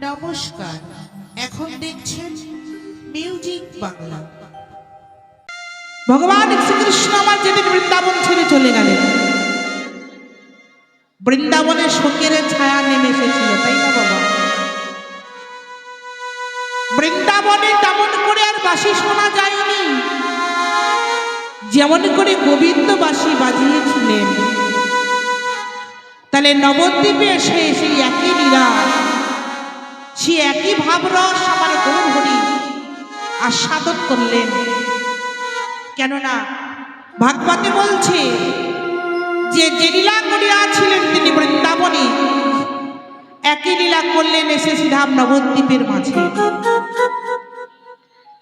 নমস্কার, এখন দেখছেন মিউজিক বাংলা। ভগবান শ্রীকৃষ্ণ আমার যেদিন বৃন্দাবন ছেড়ে চলে গেলেন, বৃন্দাবনে শোকের ছায়া নেমে এসেছিল, তাই না বাবা? বৃন্দাবনে তেমন করে আর বাঁশি শোনা যায়নি, যেমন করে গোবিন্দ বাঁশি বাজিয়েছিলেন। তাহলে নবদ্বীপে এসে সেই একই লীলা, সে একই ভাবরস আমার গৌর হরি আস্বাদন করলেন। কেননা ভাগবতে বলছে যে যে লীলা করিয়াছিলেন তিনি বৃন্দাবনে, একই লীলা করলেন এসে ধাম নবদ্বীপের মাঝে।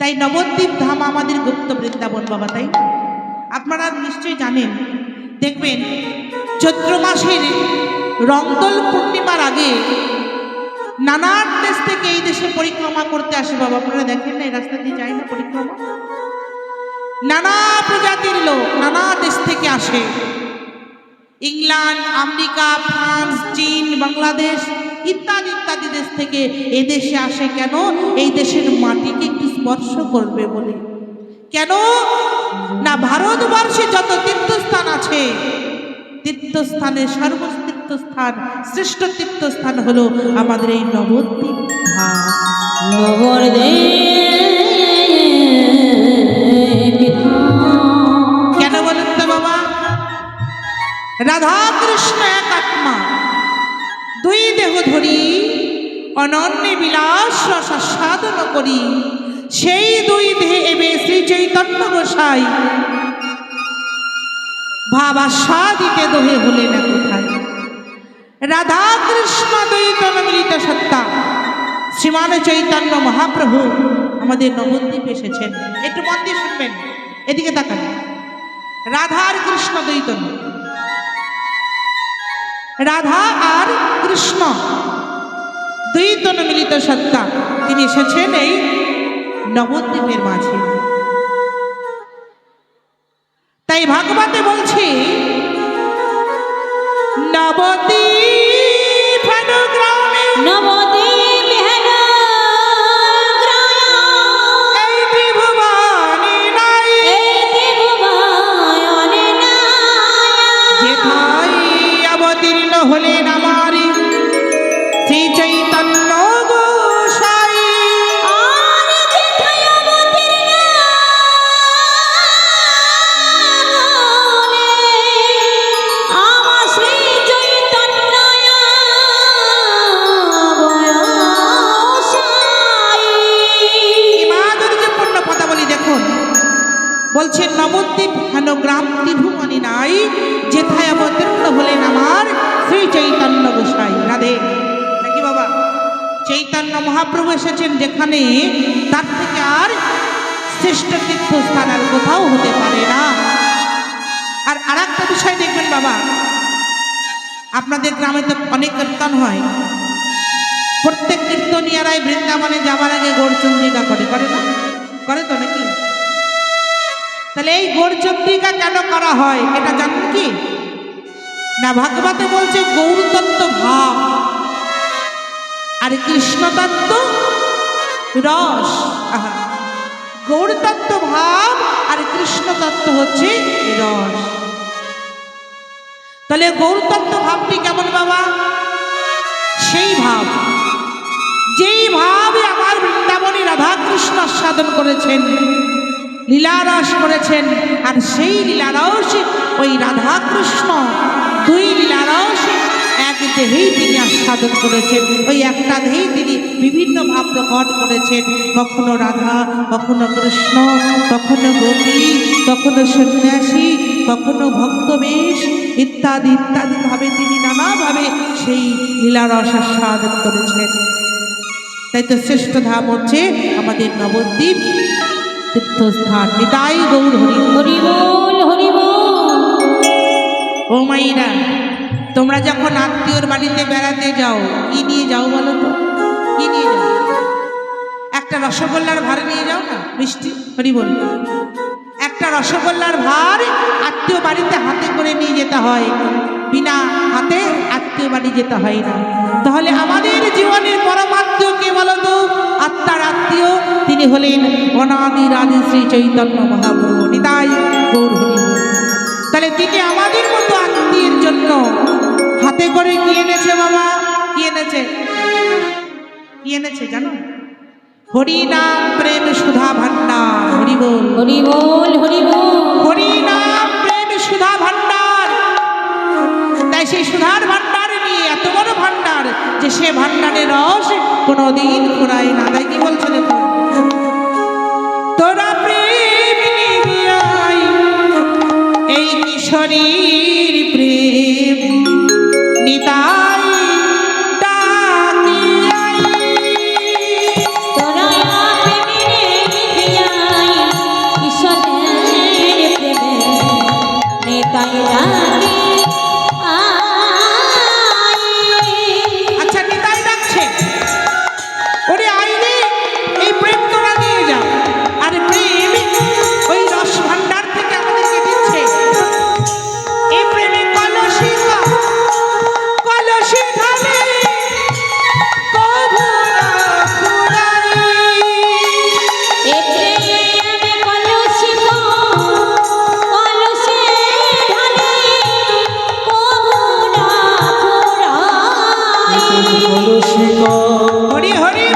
তাই নবদ্বীপ ধাম আমাদের গুপ্ত বৃন্দাবন বাবা, তাই আপনারা নিশ্চয়ই জানেন। দেখবেন চৈত্র মাসের রংদোল পূর্ণিমার আগে নানান দেশ থেকে এই দেশে পরিক্রমা করতে আসে বাবা। আপনারা দেখেন না, এই রাস্তা দিয়ে যায় না পরিক্রমা? নানা প্রজাতির লোক নানা দেশ থেকে আসে, ইংল্যান্ড, আমেরিকা, ফ্রান্স, চীন, বাংলাদেশ ইত্যাদি ইত্যাদি দেশ থেকে এই দেশে আসে। কেন? এই দেশের মাটিকে একটু স্পর্শ করবে বলে। কেন না, ভারতবর্ষে যত তীর্থস্থান আছে, তীর্থস্থানের সর্বতীর্থস্থান, শ্রেষ্ঠ তীর্থস্থান হলো আমাদের এই নবদ্বীপ ধাম। কেন বলেন তো বাবা? রাধা কৃষ্ণ এক আত্মা, দুই দেহ ধরি অনন্য বিলাস রস আস্বাদন করি। সেই দুই দেহে এবে শ্রী চৈতন্য গোসাই ভাব আস্বাদিতে দোহে হলে না কোথায়। রাধা কৃষ্ণ দ্বৈতন মিলিত সত্তা শ্রীমান চৈতন্য মহাপ্রভু আমাদের নবদ্বীপ এসেছেন। একটু মন দিয়ে শুনবেন, এদিকে তাকান। রাধা আর কৃষ্ণ দ্বৈতন, রাধা আর কৃষ্ণ দ্বৈতন মিলিত সত্তা, তিনি এসেছেন এই নবদ্বীপের মাঝে। তাই ভাগবতে বলছে নবদ্বীপ গ্রামে নবদ্বীপ এই ত্রিভুবনে নাই, যেথায় অবতীর্ণ হলেন আমার শ্রী চৈতন্য গোসাই। বলছেন নবদ্বীপ হেন গ্রাম ত্রিভুবনে নাই, যেথায় অবতীর্ণ হলেন আমার শ্রী চৈতন্য গোসাই। রাধে নাকি বাবা? চৈতন্য মহাপ্রভু এসেছেন যেখানে, তার থেকে আর শ্রেষ্ঠ তীর্থস্থান আর কোথাও হতে পারে না। আর আরেকটা বিষয় দেখবেন বাবা, আপনাদের গ্রামে তো অনেক কীর্তন হয়, প্রত্যেক কীর্তনিয়ারাই বৃন্দাবনে যাওয়ার আগে গৌরচন্দ্রিকা করে, করে না? করে তো নাকি? তাহলে এই গৌরচন্দ্রিকা কেন করা হয় এটা জানেন কি না? ভাগবতে বলছে গৌরতত্ত্ব ভাব আর কৃষ্ণতত্ত্ব রস। গৌরতত্ত্ব ভাব আর কৃষ্ণতত্ত্ব হচ্ছে রস। তাহলে গৌরতত্ত্ব ভাবটি কেমন বাবা? সেই ভাব, যেই ভাবে আমার বৃন্দাবনী রাধা কৃষ্ণ আস্বাদন করেছেন, লীলারস করেছেন। আর সেই লীলারস ওই রাধা কৃষ্ণ দুই লীলারস এক দেহেই তিনি আস্বাদন করেছেন। ওই একটা দেহেই তিনি বিভিন্ন ভাব প্রকট করেছেন, কখনো রাধা, কখনো কৃষ্ণ, কখনো গোপী, কখনো সন্ন্যাসী, কখনো ভক্তবেশ ইত্যাদি ইত্যাদি ভাবে তিনি নানাভাবে সেই লীলারস আস্বাদন করেছেন। তাই তো শ্রেষ্ঠ ধাম হচ্ছে আমাদের নবদ্বীপ তীর্থস্থান। নিতাই গৌর হরি হরি বল, হরি বল। ও মাইরা, তোমরা যখন আত্মীয়র বাড়িতে বেড়াতে যাও, কি নিয়ে যাও বলো তো? কি নিয়ে যাও? একটা রসগোল্লার ভার নিয়ে যাও না, মিষ্টি। হরি বল। একটা রসগোল্লার ভার আত্মীয় বাড়িতে হাতে করে নিয়ে যেতে হয়, বিনা হাতে আত্মীয় বাড়ি যেতে হয় না। তাহলে আমাদের জীবনের পরমাত্মীয় হলেন অনাদি রাধে শ্রী চৈতন্য মহাপ্রভু নিতাই গৌর হরি বল। তাহলে তিনি আমাদের মতো আত্মীয়ের জন্য হাতে করে কি এনেছে বাবা? কি এনেছে? কি এনেছে জানো? হরি নাম প্রেম সুধা ভান্ডার। হরি বল, হরি বল, হরি বল। হরি নাম প্রেম সুধা ভান্ডার। তাই সেই সুধার ভান্ডার নিয়ে এত বড় ভান্ডার যে সে ভান্ডারের রস কোনোদিন ফুরায় না। তাই কি বলছো দেখো, তোরা প্রেম নিবিয়াই এই কিশোরীর প্রেম নিতাই ডাকিয়াই। তোরা প্রেমে নিবিয়াই ঈশ্বরের প্রেমে নিতাই ডাকে আয়। আচ্ছা নিতাই ডাকছে, ওরে আইরে এই প্রেম তোরা নিয়ে যা। আর প্রেম ওই রস ভান্ডার থেকে আমাদেরকে দিচ্ছে। এই প্রেমে কলসি কলসি ঢালে কভু না ফুরাই। এ প্রেমে কলসি কলসে ঢালে কভু না ফুরায়। হরি হরি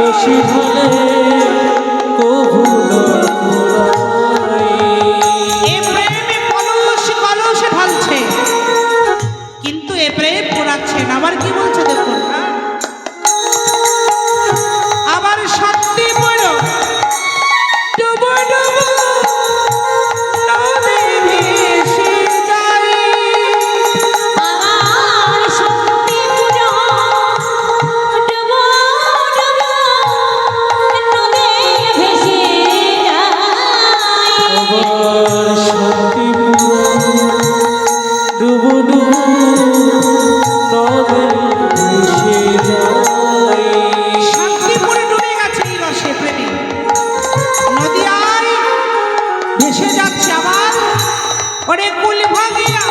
এ প্রেমে কলস কলস ঢালছে, কিন্তু এ প্রেম পোড়াচ্ছে না। আবার কি বলছে দেখুন, হ্যাঁ? আবার সত্যি বলো ডুবো ডুবো নদী ভেসে যাই। আমার শক্তি পুরো ডুবো ডুবো নদে ভেসে যায়। শান্তিপুরে ডুবে গেছে এই রসে প্রেমে। নদী আয় ভেসে যাচ্ছে আবার। ওরে কুল ভাঙিয়া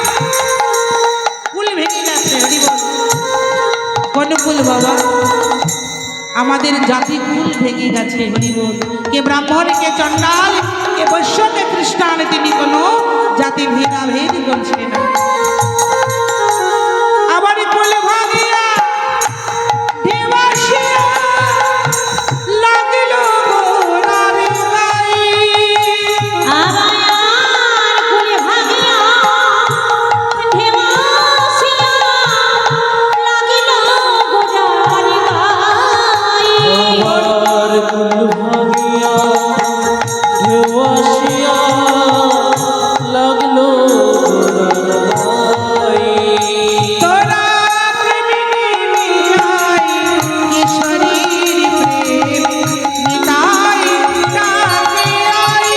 কুল ভেঙে গেছে। হরি বল। কোন কুল বাবা? আমাদের জাতি কুল ভেঙে গেছে। হরি বল। কে ব্রাহ্মণ, কে চণ্ডাল, কে বৈশ্য, কে খ্রিস্টান, তিনি কোনো জাতি ভেদাভেদ করছে না। আবার কুল ভাঙিয়া দেবাশিয়া লাগিল ঘোড়ার গায়ে। আমার কুলে ভাঙিয়া ঢেউসিয়া লাগিল গোড়ার গায়ে। তোরা প্রেমিনী নিয়াই কিশোরীর প্রেম নিতাই ডাকে আই।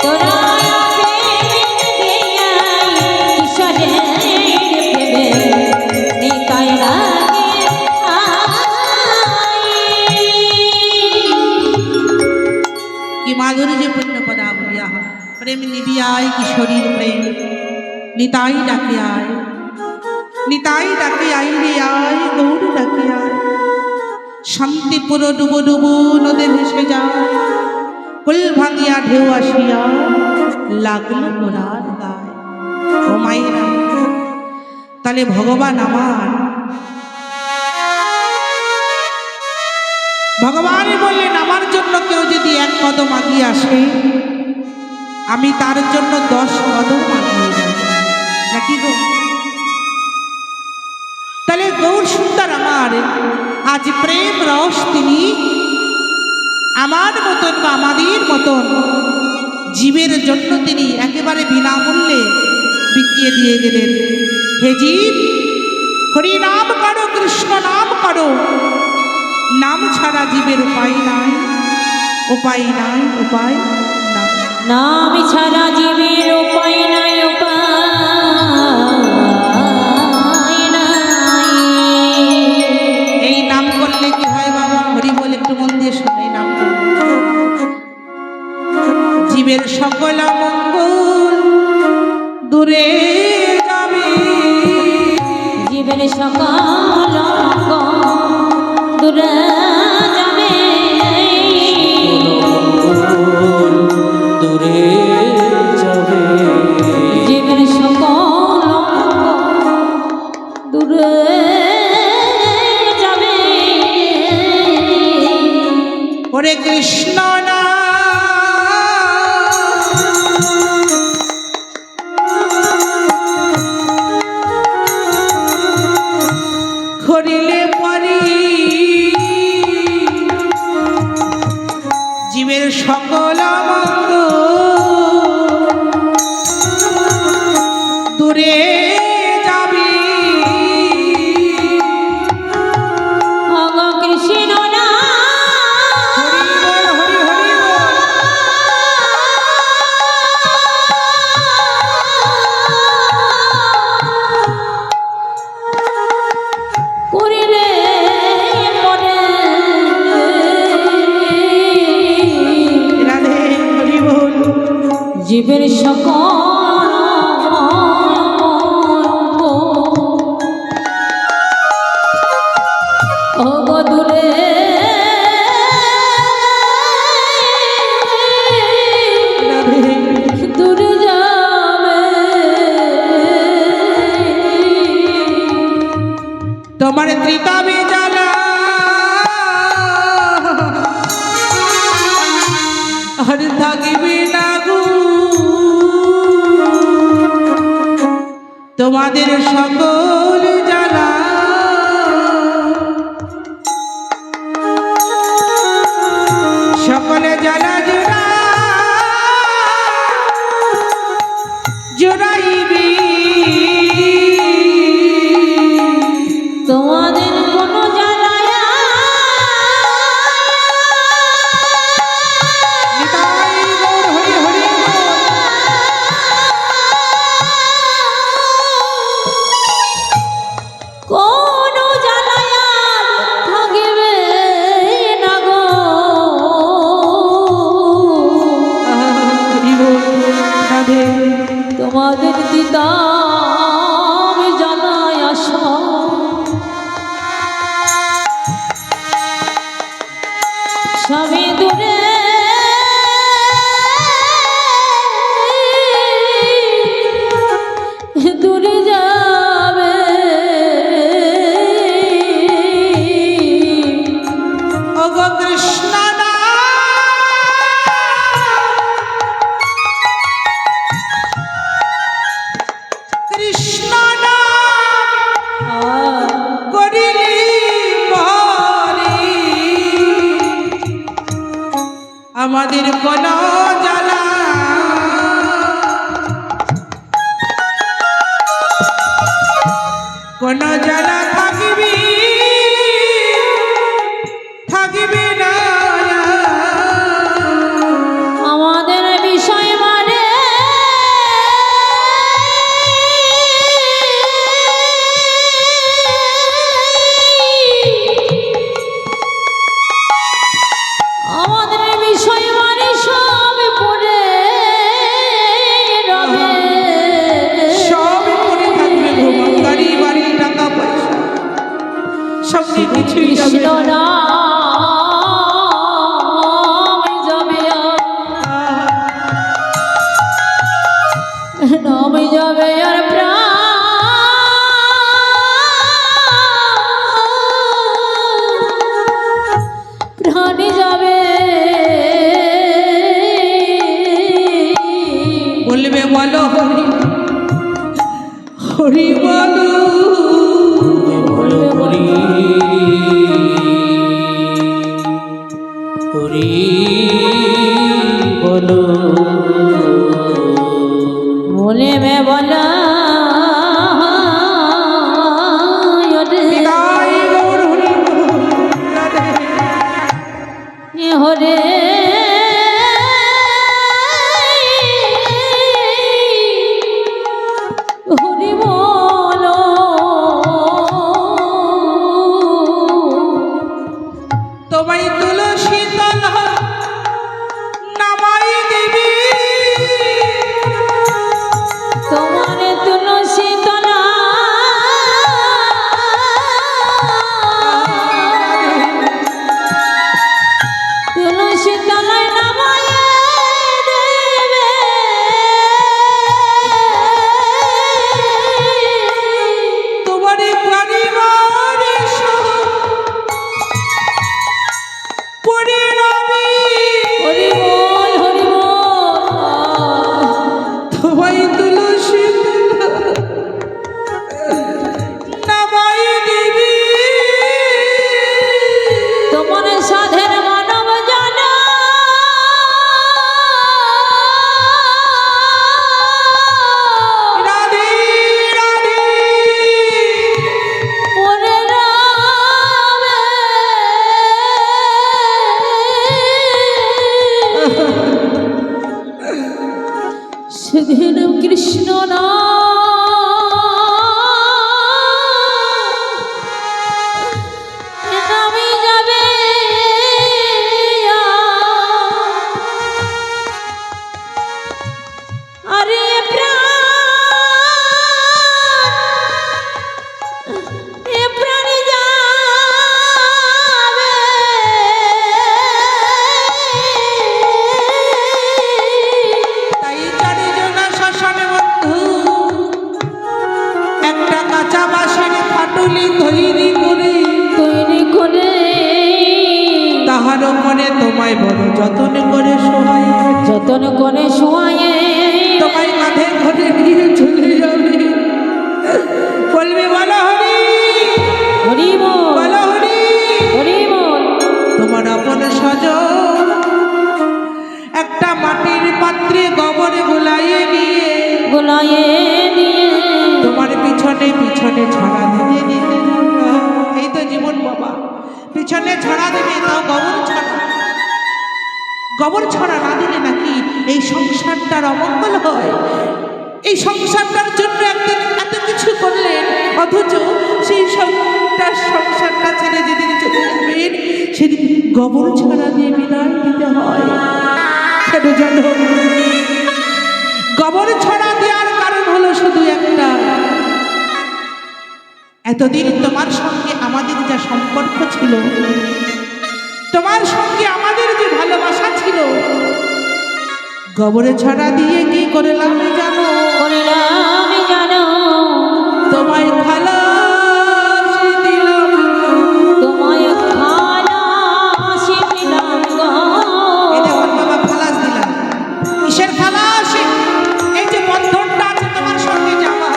তোরা প্রেমে নিবিয়াই ঈশ্বরের প্রেমে নিতাই ডাকে আয়। কি মাধুর্যপূর্ণ পদাবলী। আহা, প্রেম নিবিয়াই কিশোরীর প্রেম নিতাই ডাকে আয়। নিতাই ডাকে আই রে আয়, গৌর ডাকে আয়। শান্তিপুর ডুবো ডুবো নদে ভেসে যায়। কুল ভাঙিয়া ঢেউ আসিয়া লাগলো ঘোড়ার গায়ে। ও মায়েরা, তাহলে ভগবান আমার, ভগবান বললেন আমার জন্য কেউ যদি এক কদম আগিয়ে আসে আমি তার জন্য 10 কদম আগিয়ে যাব। নাকি গো? তাহলে গৌর সুন্দর আমার আজ প্রেম রস তিনি আমার মতন বা আমাদের মতন জীবের জন্য তিনি একেবারে বিনামূল্যে বিকিয়ে দিয়ে গেলেন। হে জীব, হরি নাম করো, কৃষ্ণ নাম করো। নাম ছাড়া জীবের উপায় নাই, উপায় নাই, উপায় নাই। নাম ছাড়া জীবের উপায় নাই, উপায় নাই। এই নাম করলে কি হয় বাবা? হরি বল, একটু মন দিয়ে শোনো। এই নাম করলে জীবের সকল মঙ্গল দূরে যাবে। জীবের সকল অঙ্গ দূরে যাবে। ওরে কৃষ্ণ না করিলে পরি জীবের সকল মঙ্গ দূরে যাবি অগ কৃষ্ণ না হরি বল, হরি হরি বল। করিলে মরে রাধে হরি বল। জীবের সকল অগ দূরে রাধে দূরে যাবে তোমার ত্রিতাবে জ্বালা আর থাকিবে না গো তোমাদের সকল জ্বালা সকলে জ্বালা জোড়া জোড়াইবি তোমাদের কোনো জ্বালায়া নিতাই গৌর হরি হরি বল। কোনো জ্বালায়া থাকিবে না গো হরি বল। রাধে তোমাদের দিতাম জানাই আসা স্বামী দূরে দূরে যাবে ওগ কৃষ্ণ না কৃষ্ণ না করিলি পরি আমাদের কোন জ্বালা কোন জ্বালা থাকিবি থাকিবি না আমাদের বিষয় মানে আমাদের বিষয় মানে সব পড়ে রবে সব মনে থাকবে গো গাড়ি বাড়ি টাকা পয়সা সব কিছুই যাবে কৃষ্ণ নাম যাবে নাম যাবে আর প্রাণ যাবে বলবে বলো হরি হরি বলো বলবে বলি হরি বলো বলে মে বলা নিতাই গৌর হরি বল। রাধে হরে হরি বলো তোমায় তুলসী তলা নামাই দিবি তোমার তুলসী তলা তুলসী সেদিন কৃষ্ণ নামে যাবে আরে প্রাণ যাবে তাই জানি না শ্মশানে বন্ধু একটা কাঁচা বাঁশের ফাটুলি তৈরি করে তাহার ওপরে তোমায় বড় যতন করে শোয়াই যতন করে শোয়ায়ে তোমায় কাঁধে ঘরে নিয়ে চলে যাবে বলবি বলো হরি হরি বল বলো হরি হরি বল তোমার আপন স্বজন একটা মাটির পাত্রে গোবরে গোলাইয়ে নিয়ে তোমার পিছনে পিছনে ছড়া দিতে দিতে এই তো জীবন বাবা পিছনে ছড়া দেবে তাও গোবর ছড়া না দিলে নাকি এই সংসারটার অমঙ্গল হয়। এই সংসারটার জন্য একদিন এত কিছু করলেন অথচ সেই সংসারটা ছেড়ে যেদিন চলে যাবেন সেদিন গোবর ছড়া দিয়ে বিদায় দিতে হয়। কেন জানো গোবর ছড়া দেওয়ার কারণ হলো শুধু একটা, এতদিন তোমার সঙ্গে আমাদের যা সম্পর্ক ছিল, তোমার সঙ্গে আমাদের যে ভালোবাসা ছিল, গোবরে ছড়া দিয়ে কি করলাম জানো তোমায় খালাসি দিলাম এই দেখুন বাবা খালাস দিলাম। কিসের খালাস? এই যে বন্ধনটা আছে তোমার সঙ্গে যে আমার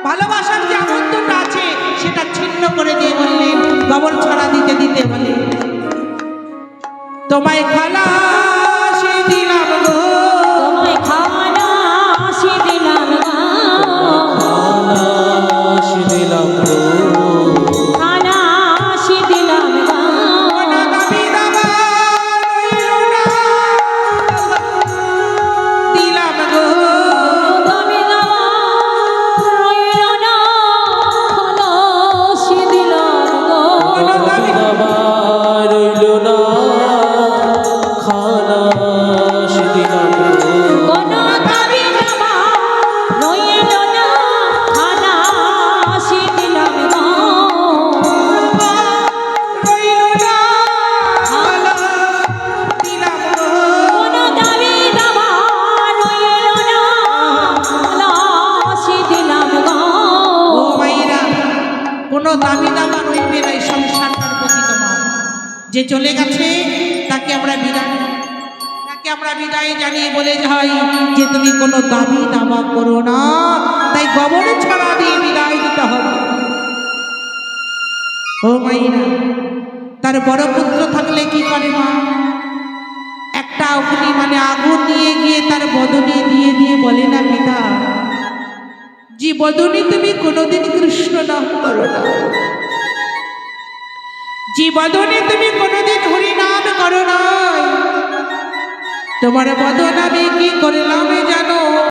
ভালোবাসার যে আবদ্ধটা আছে সেটা ছিন্ন করে দিয়ে বললেন গোবর ছড়া দিতে দিতে বলে তোমায় খালাসি দিলাম গো কোনো দাবি দাবা রইলো না, দিলাম গো কোনো দাবি রইলো না, দিলাম গো ও মাইরা কোনো দাবি দাবা রইবে না এই সংসারটার প্রতি তোমার। যে চলে গেছে তাকে আমরা বিদায় জানিয়ে বলে যাই যে তুমি কোনো দাবি দাবা করো না, তাই গোবরে ছড়া দিয়ে বিদায় দিতে হবে। ও মাইরা তার বড় পুত্র থাকলে কি করে মা, একটা অগ্নি মানে আগুন নিয়ে গিয়ে তার বদনে দিয়ে দিয়ে বলে না পিতা জি বদনে তুমি কোনোদিন কৃষ্ণ নাম করো না, জি বদনে তুমি কোনোদিন হরি নাম করো না, তোমার বদন আমি কি করলাম জানো